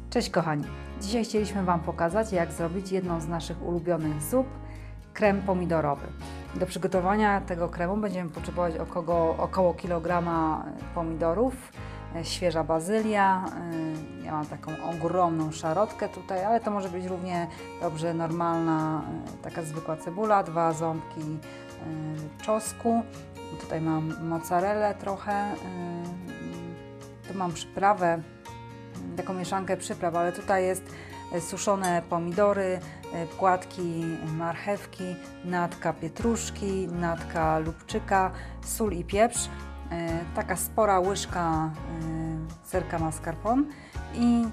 Cześć kochani! Dzisiaj chcieliśmy Wam pokazać, jak zrobić jedną z naszych ulubionych zup, krem pomidorowy. Do przygotowania tego kremu będziemy potrzebować około kilograma pomidorów, świeża bazylia. Ja mam taką ogromną szarotkę tutaj, ale to może być równie dobrze normalna, taka zwykła cebula, 2 ząbki czosnku. Tutaj mam mozzarellę trochę, tu mam przyprawę, taką mieszankę przypraw, ale tutaj jest suszone pomidory, płatki marchewki, natka pietruszki, natka lubczyka, sól i pieprz, taka spora łyżka serka mascarpone i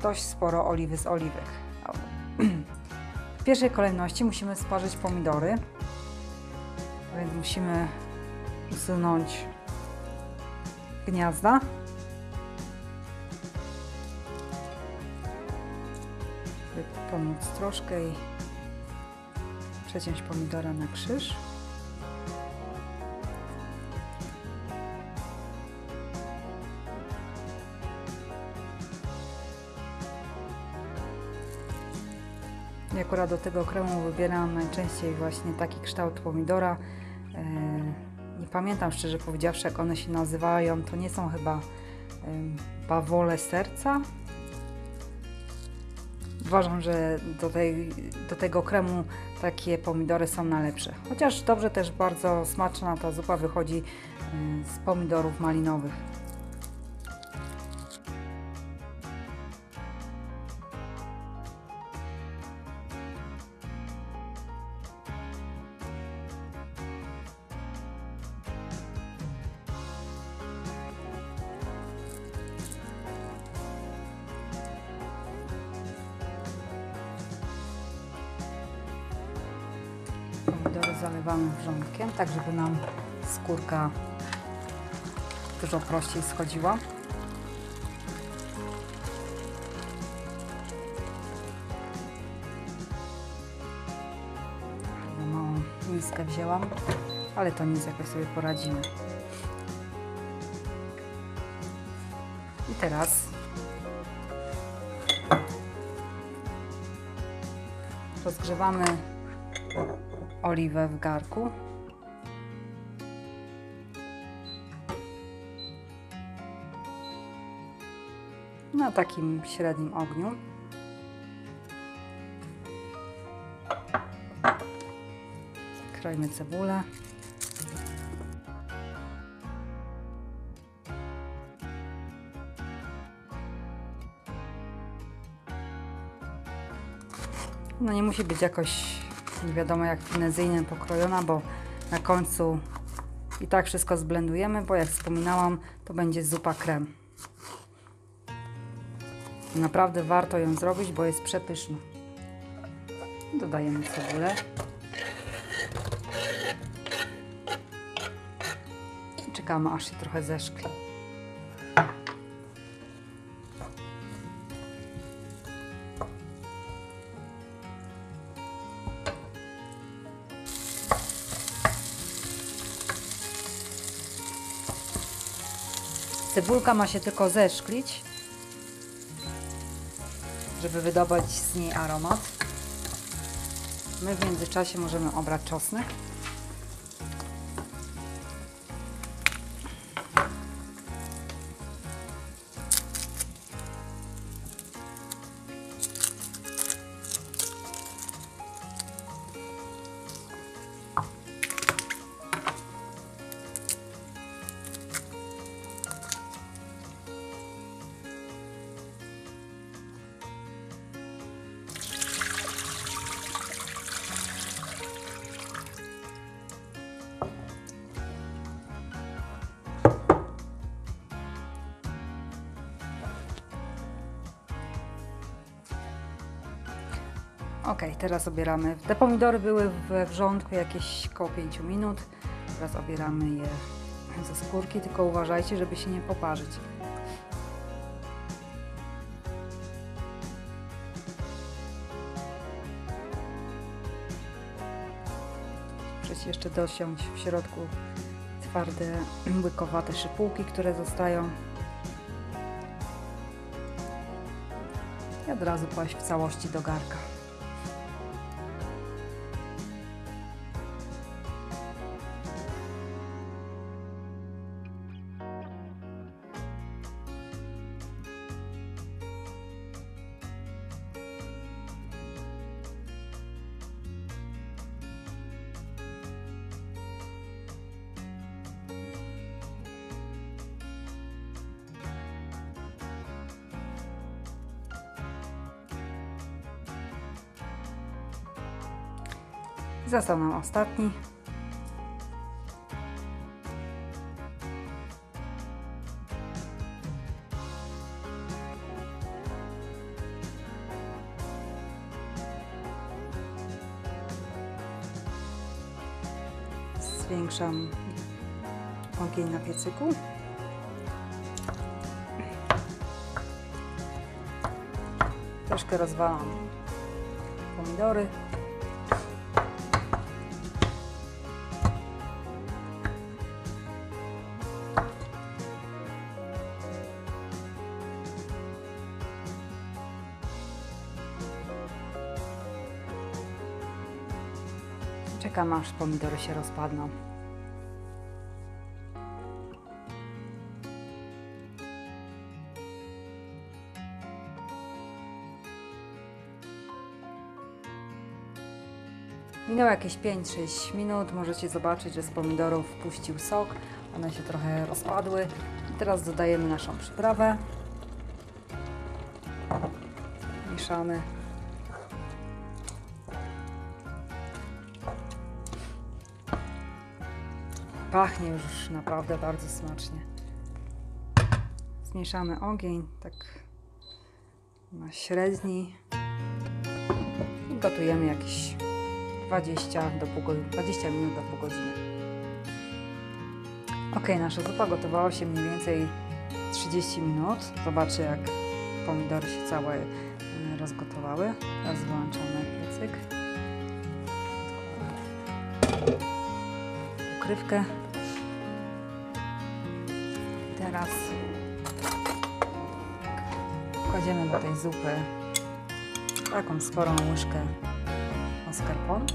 dość sporo oliwy z oliwek. W pierwszej kolejności musimy sparzyć pomidory, więc musimy usunąć gniazda. Pomóc troszkę i przeciąć pomidora na krzyż. Ja akurat do tego kremu wybieram najczęściej właśnie taki kształt pomidora. Nie pamiętam, szczerze powiedziawszy, jak one się nazywają. To nie są chyba bawole serca. Uważam, że do tego kremu takie pomidory są najlepsze. Chociaż dobrze też bardzo smaczna ta zupa wychodzi z pomidorów malinowych. Pomidory zalewamy wrzątkiem, tak żeby nam skórka dużo prościej schodziła. Małą miskę wzięłam, ale to nic, jakoś sobie poradzimy. I teraz rozgrzewamy oliwę w garku. Na takim średnim ogniu. Kroimy cebulę. No nie musi być jakoś nie wiadomo jak finezyjnie pokrojona, bo na końcu i tak wszystko zblendujemy, bo jak wspominałam, to będzie zupa krem. Naprawdę warto ją zrobić, bo jest przepyszna. Dodajemy cebulę. I czekamy, aż się trochę zeszkli. Cebulka ma się tylko zeszklić, żeby wydobyć z niej aromat. My w międzyczasie możemy obrać czosnek. Ok, teraz obieramy. Te pomidory były we wrzątku jakieś około 5 minut. Teraz obieramy je ze skórki, tylko uważajcie, żeby się nie poparzyć. Muszę jeszcze dosiąść w środku twarde, łykowate szypułki, które zostają. i od razu kłaść w całości do garnka. Został nam ostatni. Zwiększam ogień na piecyku. Troszkę rozwalam pomidory. Czekam, aż pomidory się rozpadną. Minęło jakieś 5-6 minut. Możecie zobaczyć, że z pomidorów puścił sok. One się trochę rozpadły. I teraz dodajemy naszą przyprawę. Mieszamy. Pachnie już naprawdę bardzo smacznie. Zmieszamy ogień tak na średni i gotujemy jakieś 20 minut do pół godziny. Ok, nasza zupa gotowała się mniej więcej 30 minut. Zobaczcie, jak pomidory się całe rozgotowały. Teraz wyłączamy piecyk. Pokrywkę. Teraz kładziemy do tej zupy taką sporą łyżkę mascarpone.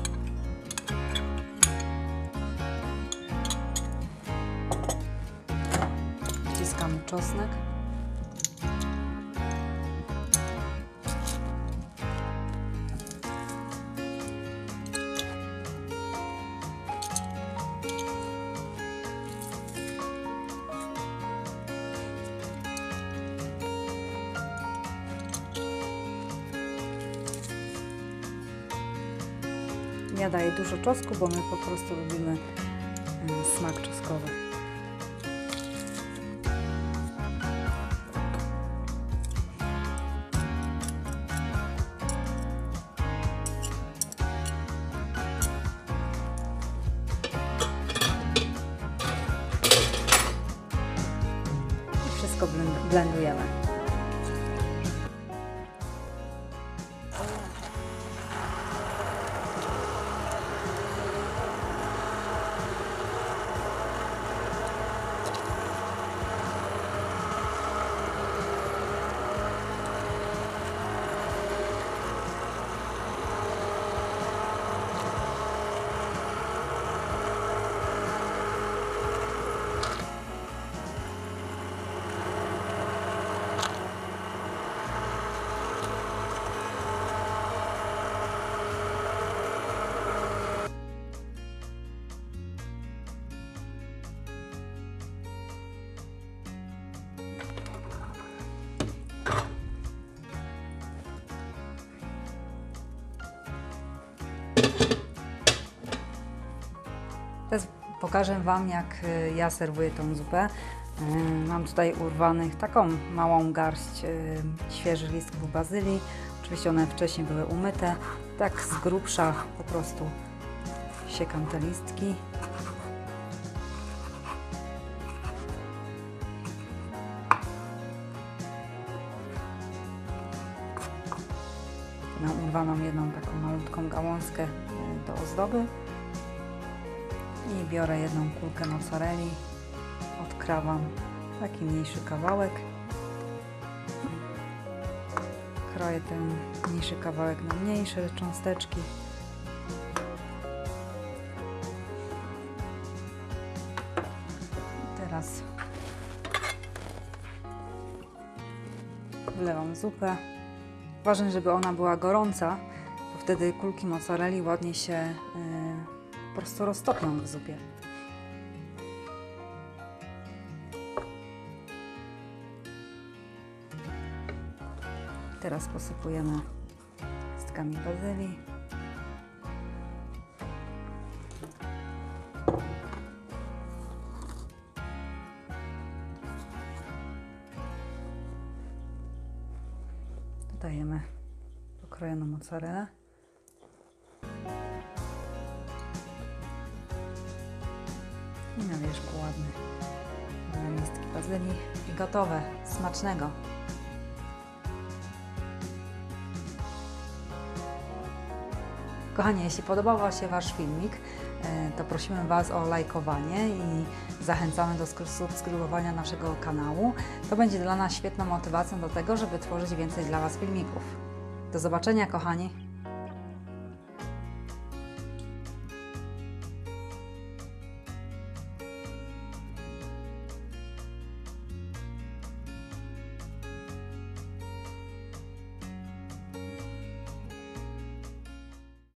Wciskamy czosnek. Ja daję dużo czosnku, bo my po prostu lubimy smak czosnkowy. I wszystko blendujemy. Teraz pokażę Wam, jak ja serwuję tą zupę. Mam tutaj urwanych taką małą garść świeżych listków bazylii. Oczywiście one wcześniej były umyte. Tak z grubsza po prostu siekam te listki. Mam urwaną jedną taką malutką gałązkę do ozdoby. I biorę jedną kulkę mozzarelli, odkrawam taki mniejszy kawałek, Kroję ten mniejszy kawałek na mniejsze cząsteczki. Teraz wlewam zupę. Ważne, żeby ona była gorąca, bo wtedy kulki mozzarelli ładnie się po prostu roztopią w zupie. Teraz posypujemy listkami bazylii. Dodajemy pokrojoną mozzarellę. I na wierzchu ładne listki bazylii. I gotowe. Smacznego! Kochani, jeśli podobał się Wasz filmik, to prosimy Was o lajkowanie i zachęcamy do subskrybowania naszego kanału. To będzie dla nas świetną motywacją do tego, żeby tworzyć więcej dla Was filmików. Do zobaczenia, kochani!